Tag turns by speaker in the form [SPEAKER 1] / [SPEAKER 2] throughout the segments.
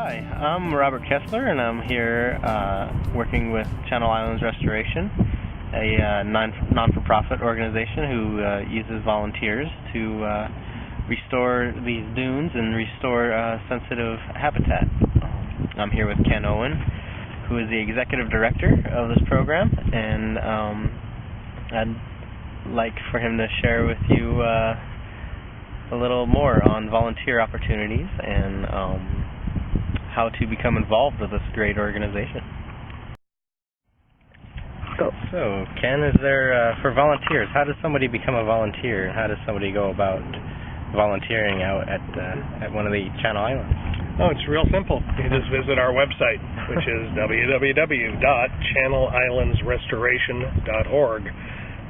[SPEAKER 1] Hi, I'm Robert Kessler, and I'm here working with Channel Islands Restoration, a non-for-profit organization who uses volunteers to restore these dunes and restore sensitive habitat. I'm here with Ken Owen, who is the executive director of this program, and I'd like for him to share with you a little more on volunteer opportunities and how to become involved with this great organization.
[SPEAKER 2] Go.
[SPEAKER 1] So, Ken, is there, for volunteers, how does somebody become a volunteer? How does somebody go about volunteering out at one of the Channel Islands?
[SPEAKER 2] Oh, it's real simple. You just visit our website, which is www.channelislandsrestoration.org,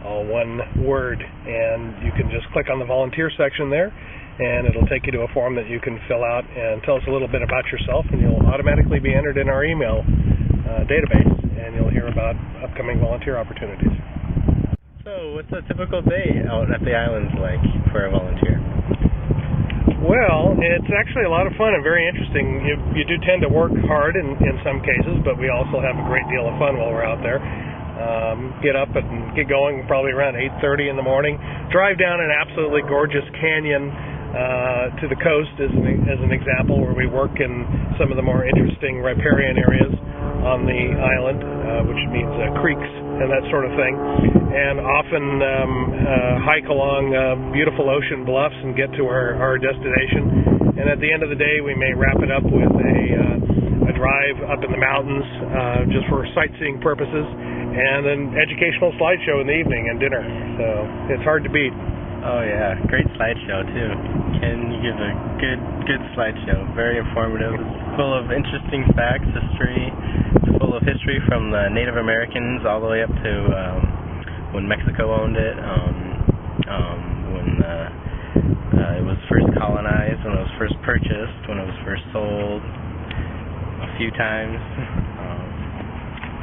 [SPEAKER 2] all one word, and you can just click on the volunteer section there, and it'll take you to a form that you can fill out and tell us a little bit about yourself, and you'll automatically be entered in our email database, and you'll hear about upcoming volunteer opportunities.
[SPEAKER 1] So, what's a typical day out at the islands like for a volunteer?
[SPEAKER 2] Well, it's actually a lot of fun and very interesting. You do tend to work hard in some cases, but we also have a great deal of fun while we're out there. Get up and get going probably around 8:30 in the morning. Drive down an absolutely gorgeous canyon to the coast as an example, where we work in some of the more interesting riparian areas on the island, which means creeks and that sort of thing, and often hike along beautiful ocean bluffs and get to our destination. And at the end of the day, we may wrap it up with a drive up in the mountains just for sightseeing purposes, and an educational slideshow in the evening and dinner. So it's hard to beat.
[SPEAKER 1] Oh yeah, great slideshow too. Ken, you give a good slideshow. Very informative. It's full of interesting facts, history. It's full of history from the Native Americans all the way up to when Mexico owned it, when it was first colonized, when it was first purchased, when it was first sold a few times,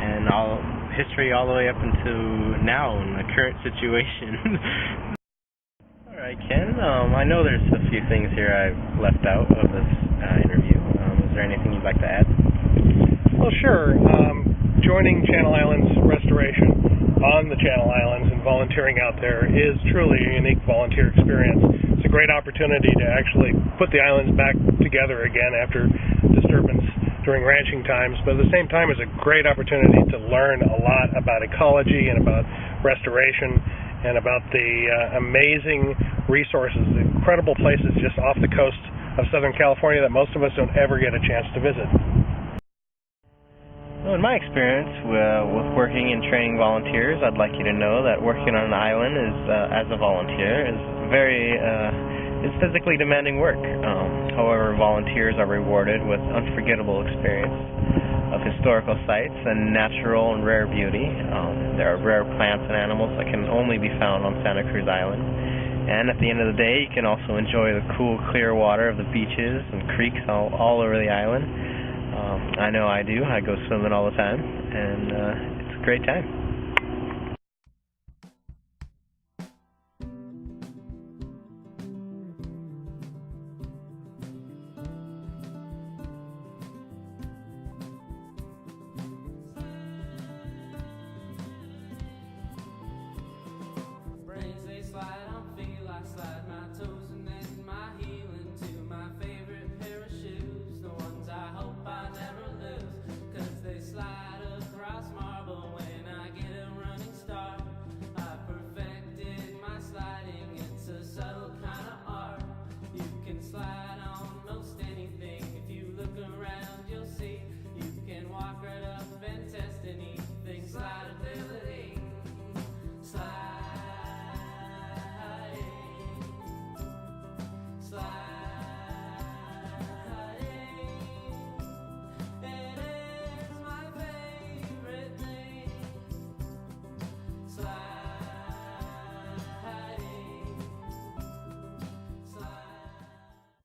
[SPEAKER 1] and all history all the way up into now in the current situation. Alright, Ken, I know there's a few things here I've left out of this interview. Is there anything you'd like to add?
[SPEAKER 2] Well, sure. Joining Channel Islands Restoration on the Channel Islands and volunteering out there is truly a unique volunteer experience. It's a great opportunity to actually put the islands back together again after disturbance during ranching times, but at the same time it's a great opportunity to learn a lot about ecology and about restoration and about the amazing resources, the incredible places just off the coast of Southern California that most of us don't ever get a chance to visit.
[SPEAKER 1] Well, in my experience with working and training volunteers, I'd like you to know that working on an island is, as a volunteer, is very it's physically demanding work. However, volunteers are rewarded with unforgettable experience of historical sites and natural and rare beauty. There are rare plants and animals that can only be found on Santa Cruz Island. And at the end of the day, you can also enjoy the cool, clear water of the beaches and creeks all over the island. I know I do. I go swimming all the time, and it's a great time.